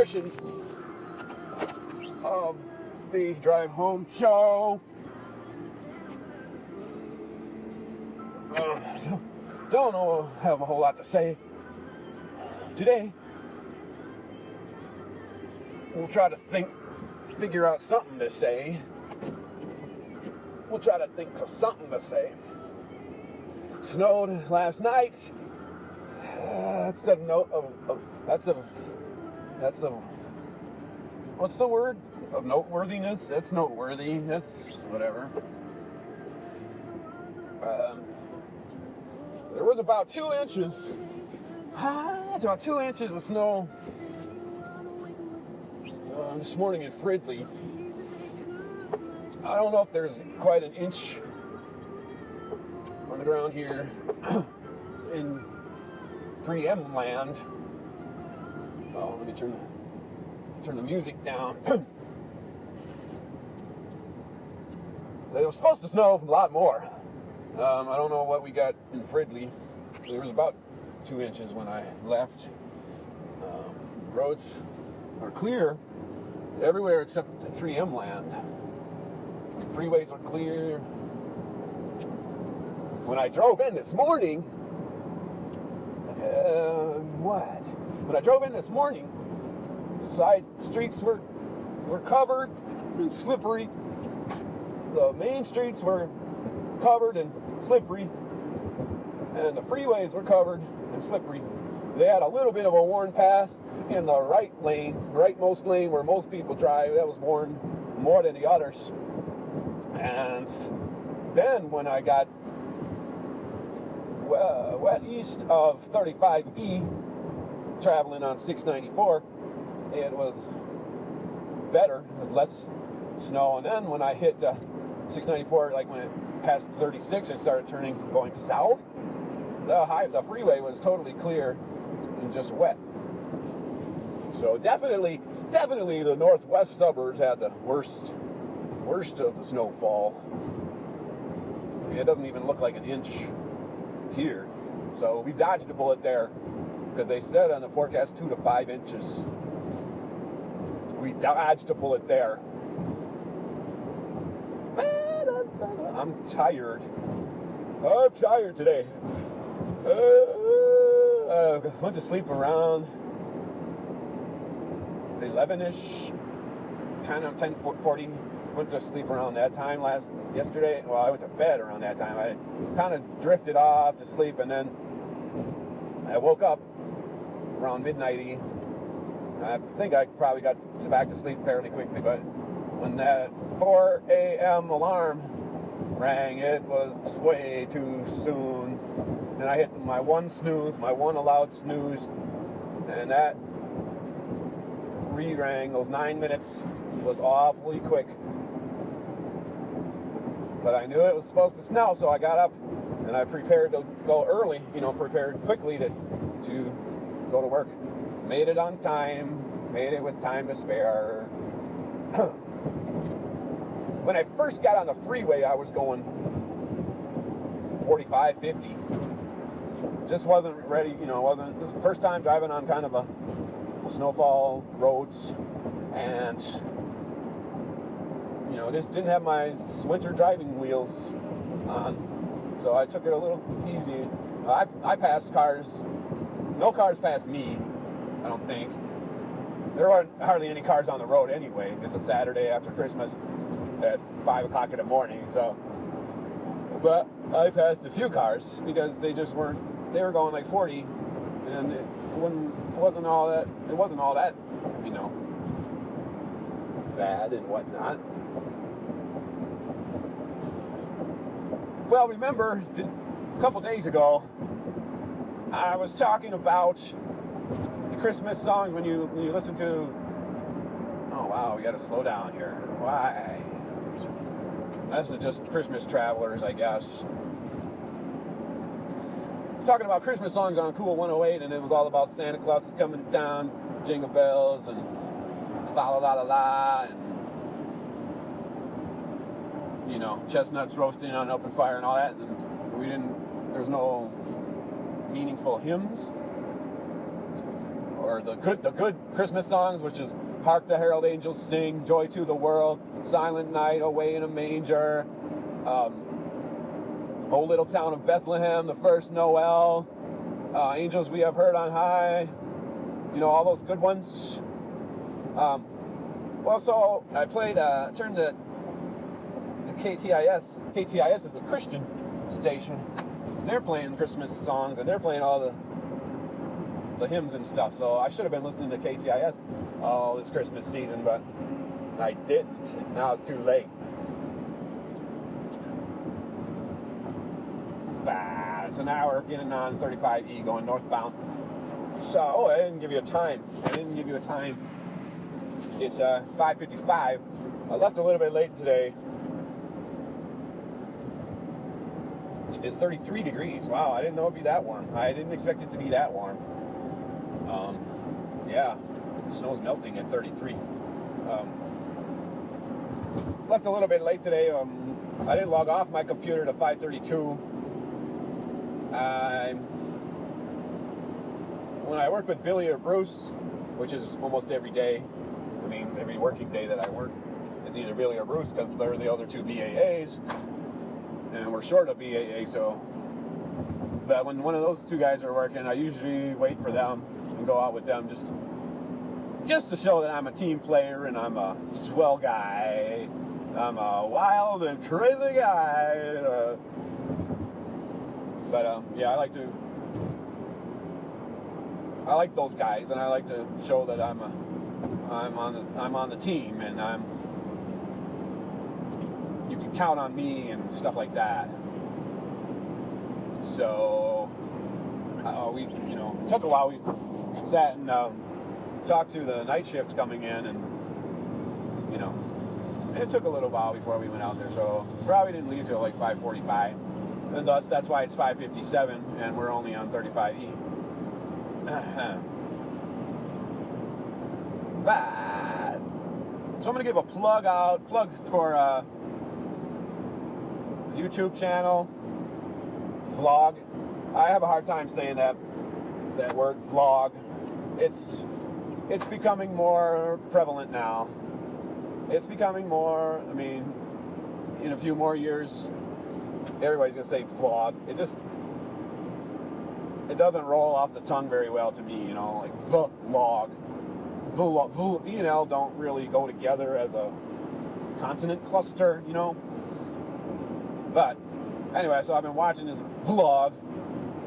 edition of the Drive Home Show. Don't know, have a whole lot to say today. We'll try to figure out something to say. We'll try to think of something to say. Snowed last night. That's a note of what's the word? Of noteworthiness? That's noteworthy. That's whatever. There was about 2 inches. About 2 inches of snow this morning in Fridley. I don't know if there's quite an inch on the ground here in 3M land. Oh, let me turn the music down. It was supposed to snow a lot more. I don't know what we got in Fridley. There was about 2 inches when I left. Roads are clear everywhere except the 3M land. Freeways are clear. When I drove in this morning, When I drove in this morning, the side streets were covered and slippery. The main streets were covered and slippery, and the freeways were covered and slippery. They had a little bit of a worn path in the rightmost lane where most people drive. That was worn more than the others. And then when I got east of 35E, traveling on 694, it was better. It was less snow. And then when I hit 694, like when it passed 36 and started going south, the freeway was totally clear and just wet. So definitely the northwest suburbs had the worst of the snowfall. It doesn't even look like an inch here. So we dodged a bullet there because they said on the forecast 2 to 5 inches. We dodged a bullet there. I'm tired. I'm tired today. Went to sleep around 11-ish, kind of 10:40. Went to sleep around that time yesterday. Well, I went to bed around that time. I kind of drifted off to sleep, and then I woke up around midnighty. I think I probably got back to sleep fairly quickly, but when that 4 a.m. alarm rang, it was way too soon. And I hit my one allowed snooze, and that re-rang. Those 9 minutes was awfully quick. But I knew it was supposed to snow, so I got up and I prepared to go early, prepared quickly to go to work. Made it on time, made it with time to spare. When I first got on the freeway, I was going 45, 50. Just wasn't ready, this was the first time driving on kind of a snowfall roads, and just didn't have my winter driving wheels on, so I took it a little easy. I passed cars. No cars passed me, I don't think. There aren't hardly any cars on the road anyway. It's a Saturday after Christmas at 5 o'clock in the morning, so. But I passed a few cars because they were going like 40, and it wasn't all that, bad and whatnot. Well, remember, a couple days ago, I was talking about the Christmas songs when you listen to. Oh wow, we got to slow down here. Why? That's just Christmas travelers, I guess. Talking about Christmas songs on Cool 108, and it was all about Santa Claus is coming to town, jingle bells, and fa la la la la, and chestnuts roasting on an open fire and all that. And there was no meaningful hymns or the good Christmas songs, which is Hark the Herald Angels Sing, Joy to the World, Silent Night, Away in a Manger, O Little Town of Bethlehem, The First Noel, Angels We Have Heard on High, all those good ones. Well, so I played, turned to KTIS. KTIS is a Christian station. They're playing Christmas songs, and they're playing all the hymns and stuff. So I should have been listening to KTIS all this Christmas season, but I didn't. Now it's too late. So now we're getting on 35E going northbound. So, I didn't give you a time. It's 5:55. I left a little bit late today. It's 33 degrees. Wow, I didn't know it'd be that warm. I didn't expect it to be that warm. Yeah, snow's melting at 33. Left a little bit late today. I didn't log off my computer to 5:32. When I work with Billy or Bruce, which is almost every day, every working day that I work, is either Billy or Bruce, because they're the other two BAAs, and we're short of BAA, so. But when one of those two guys are working, I usually wait for them and go out with them just to show that I'm a team player and I'm a swell guy. I'm a wild and crazy guy. Yeah, I like those guys, and I like to show that I'm on the team, and you can count on me and stuff like that. So we took a while. We sat and talked to the night shift coming in, and it took a little while before we went out there. So probably didn't leave till like 5:45. And thus, that's why it's 5:57, and we're only on 35E. Bad. So I'm going to give a plug for YouTube channel, vlog. I have a hard time saying that word vlog. It's becoming more prevalent now. It's becoming more, in a few more years, everybody's going to say vlog. It doesn't roll off the tongue very well to me, like vlog. V and L don't really go together as a consonant cluster, But anyway, so I've been watching this vlog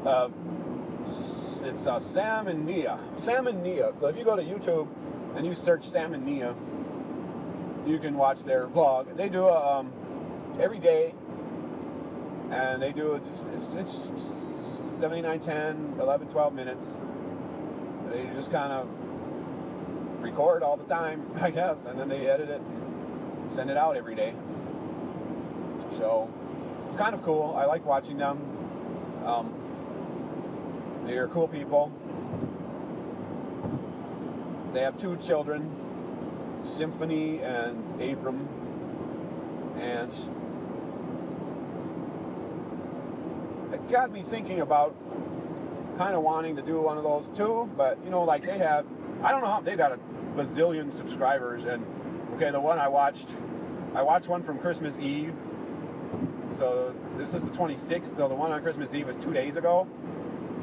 of, it's Sam and Nia. Sam and Nia. So if you go to YouTube and you search Sam and Nia, you can watch their vlog. They do every day. And they do it's 79, 10, 11, 12 minutes. They just kind of record all the time, I guess, and then they edit it and send it out every day. So it's kind of cool. I like watching them. They're cool people. They have two children, Symphony and Abram, and it got me thinking about kind of wanting to do one of those too, but like they have, I don't know how, they've got a bazillion subscribers, and okay, the one I watched one from Christmas Eve, so this is the 26th, so the one on Christmas Eve was 2 days ago,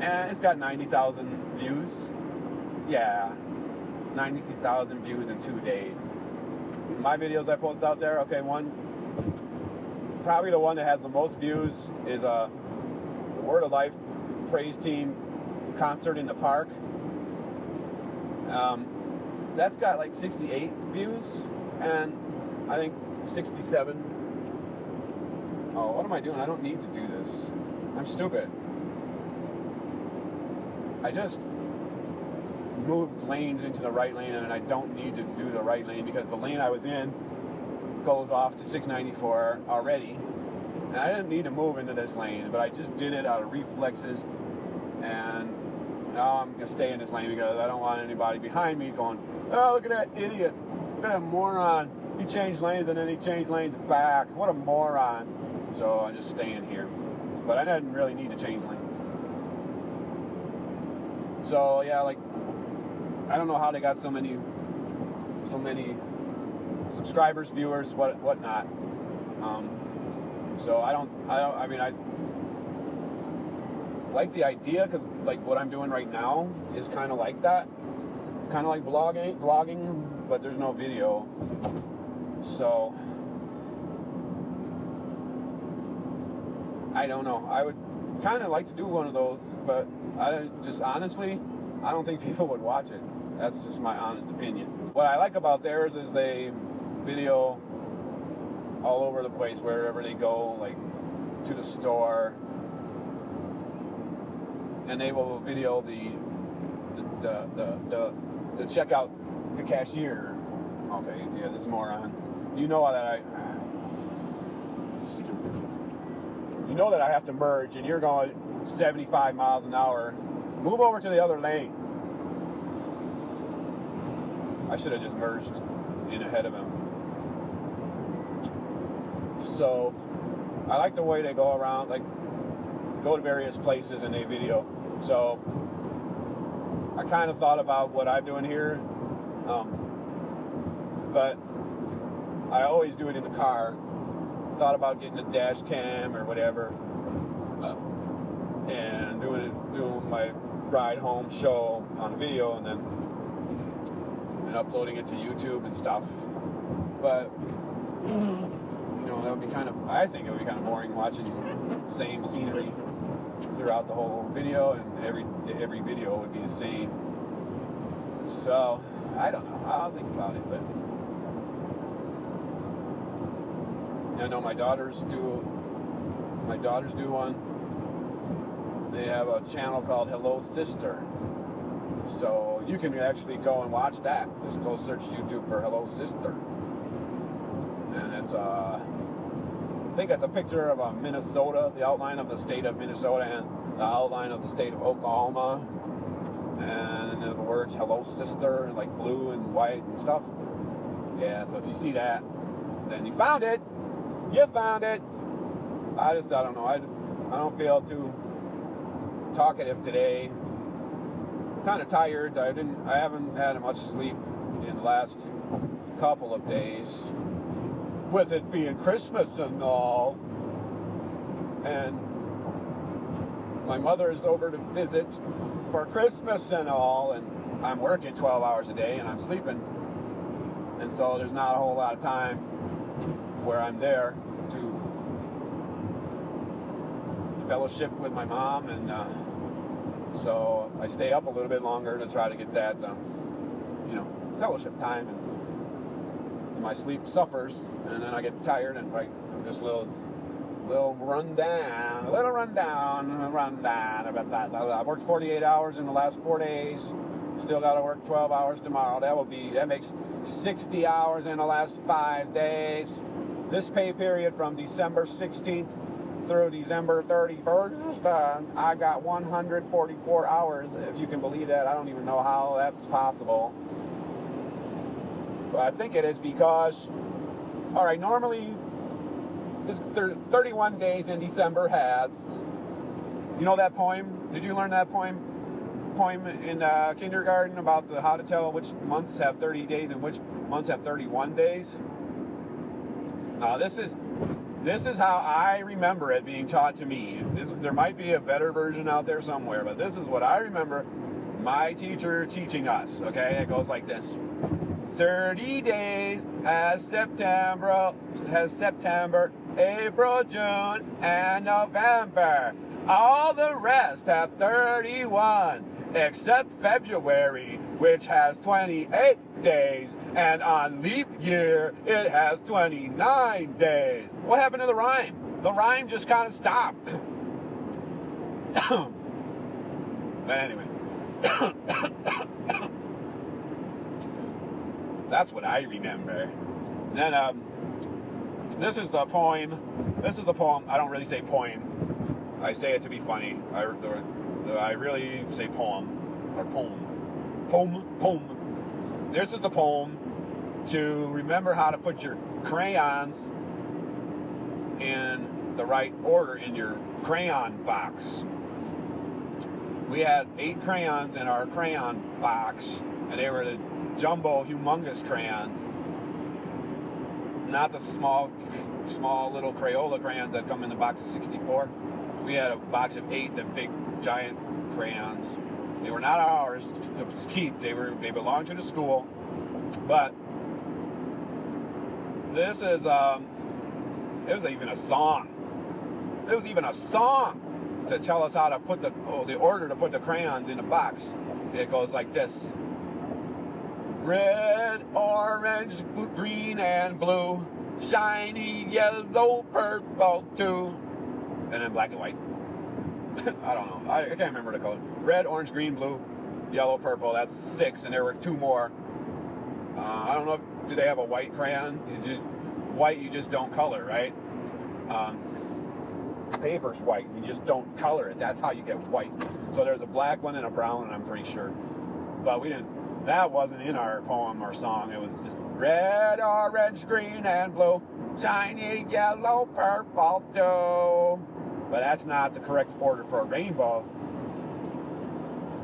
and it's got 90,000 views. Yeah, 90,000 views in 2 days. My videos I post out there, okay, probably the one that has the most views is the Word of Life Praise Team concert in the park. That's got like 68 views, and I think 67. Oh, what am I doing? I don't need to do this. I'm stupid. I just moved lanes into the right lane, and I don't need to do the right lane because the lane I was in goes off to 694 already. And I didn't need to move into this lane, but I just did it out of reflexes, and now I'm going to stay in this lane because I don't want anybody behind me going, oh, look at that idiot, look at that moron, he changed lanes and then he changed lanes back, what a moron. So I'm just staying here, but I didn't really need to change lane. So yeah, like I don't know how they got so many subscribers, viewers, whatnot. So I mean, I like the idea, because like what I'm doing right now is kind of like that. It's kind of like vlogging, but there's no video. So I don't know. I would kind of like to do one of those, but honestly, I don't think people would watch it. That's just my honest opinion. What I like about theirs is they video all over the place, wherever they go, like to the store, and they will video the checkout, the cashier. Okay, yeah, this moron. You know that stupid. You know that I have to merge, and you're going 75 miles an hour. Move over to the other lane. I should have just merged in ahead of him. So I like the way they go around, like go to various places and they video. So I kind of thought about what I'm doing here, but I always do it in the car. Thought about getting a dash cam or whatever, and doing my ride home show on video, and then uploading it to YouTube and stuff. But that would be I think it would be kind of boring watching the same scenery throughout the whole video, and every video would be the same. So I don't know. I'll think about it, but I know my daughters do one. They have a channel called Hello Sister. So you can actually go and watch that. Just go search YouTube for Hello Sister. And it's I think it's a picture of Minnesota, the outline of the state of Minnesota and the outline of the state of Oklahoma. And then the words Hello Sister, like blue and white and stuff. Yeah, so if you see that, then you found it. You found it. I don't know. I don't feel too talkative today. Kind of tired. I haven't had much sleep in the last couple of days, with it being Christmas and all. And my mother is over to visit for Christmas and all, and I'm working 12 hours a day and I'm sleeping, and so there's not a whole lot of time where I'm there to fellowship with my mom, and so I stay up a little bit longer to try to get that fellowship time, and my sleep suffers, and then I get tired, and I'm just a little rundown about that. I worked 48 hours in the last 4 days. Still got to work 12 hours tomorrow. That makes 60 hours in the last 5 days. This pay period from December 16th through December 31st, I got 144 hours, if you can believe that. I don't even know how that's possible. But I think it is because, alright, normally, this 31 days in December has, you know that poem? Did you learn that poem in kindergarten about how to tell which months have 30 days and which months have 31 days? Now this is how I remember it being taught to me. There might be a better version out there somewhere, but this is what I remember my teacher teaching us, okay? It goes like this. 30 days has September, April, June, and November. All the rest have 31, except February, which has 28 days, and on leap year, it has 29 days. What happened to the rhyme? The rhyme just kind of stopped. But anyway. That's what I remember. Then, this is the poem. This is the poem. I don't really say poem. I say it to be funny. I really say poem. Or poem. Poem. This is the poem to remember how to put your crayons in the right order in your crayon box. We had 8 crayons in our crayon box, and they were the jumbo, humongous crayons, not the small little Crayola crayons that come in the box of 64. We had a box of 8, the big giant crayons. They were not ours to keep. They belonged to the school. But this is it was even a song. It was even a song to tell us how to put the order to put the crayons in the box. It goes like this: red, orange, green, and blue, shiny yellow, purple too, and then black and white. I don't know. I can't remember the color. Red, orange, green, blue, yellow, purple. That's 6, and there were 2 more. I don't know. Do they have a white crayon? White, you just don't color, right? Paper's white. You just don't color it. That's how you get white. So there's a black one and a brown one, I'm pretty sure. But we didn't. That wasn't in our poem or song. It was just red, orange, green, and blue, shiny yellow, purple too. But that's not the correct order for a rainbow.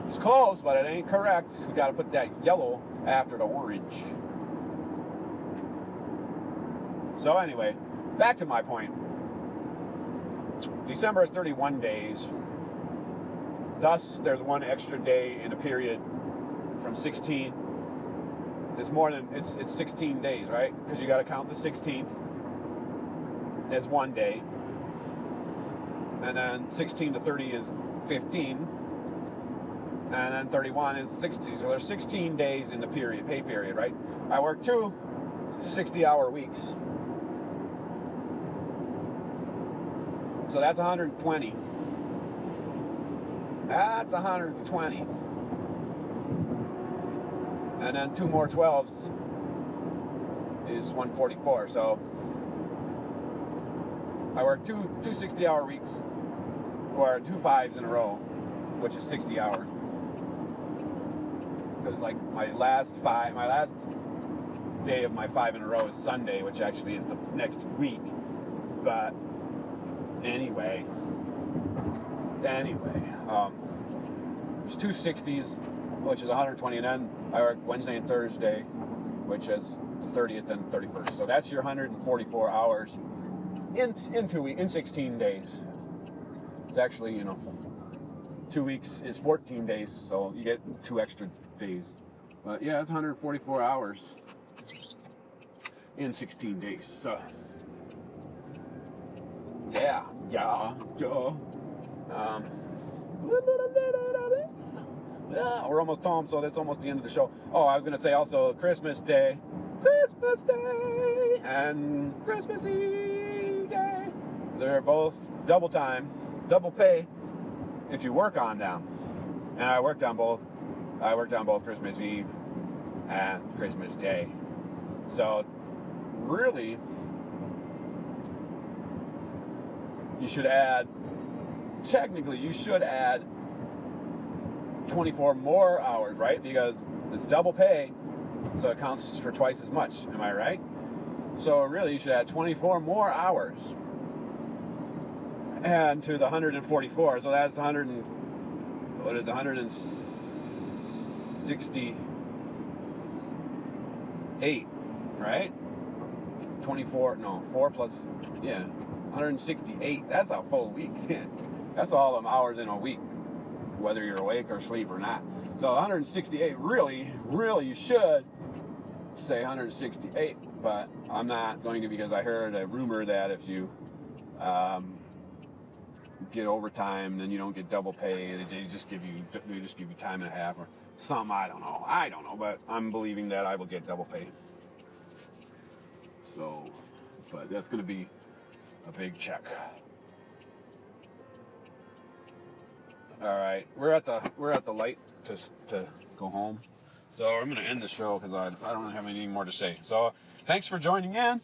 It's close, but it ain't correct. We got to put that yellow after the orange. So anyway, back to my point. December is 31 days. Thus, there's 1 extra day in a period from 16. It's more than, it's 16 days, right? Because you got to count the 16th as 1 day. And then 16 to 30 is 15. And then 31 is 60. So there's 16 days in the period, pay period, right? I work 2 60-hour weeks. So that's 120. That's 120. And then 2 more 12s is 144. So I work 2 60-hour weeks, or 2 5s in a row, which is 60 hours. Because like my last day of my 5 in a row is Sunday, which actually is the next week. But anyway, there's 2 60s, which is 120, and then I work Wednesday and Thursday, which is the 30th and 31st. So that's your 144 hours in 16 days. It's actually, 2 weeks is 14 days, so you get 2 extra days. But yeah, it's 144 hours in 16 days. So yeah. We're almost home, so that's almost the end of the show. Oh, I was gonna say also Christmas Day, and Christmas Eve Day. They're both double time, double pay if you work on them. And I worked on both. I worked on both Christmas Eve and Christmas Day. So really, you should add. Technically, you should add 24 more hours, right? Because it's double pay, so it counts for twice as much. Am I right? So really, you should add 24 more hours and to the 144. So that's 168, right? 24, no, 4 plus, 168. That's a full week. That's all them hours in a week, whether you're awake or asleep or not. So 168, really, you should say 168, but I'm not going to, because I heard a rumor that if you get overtime, then you don't get double pay, and they just give you time and a half or something. I don't know, but I'm believing that I will get double pay. So, but that's going to be a big check. All right, we're at the light to go home, so I'm going to end the show because I don't have anything more to say. So thanks for joining in.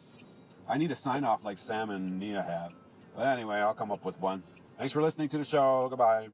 I need a sign off like Sam and Nia have, but anyway, I'll come up with one. Thanks for listening to the show. Goodbye.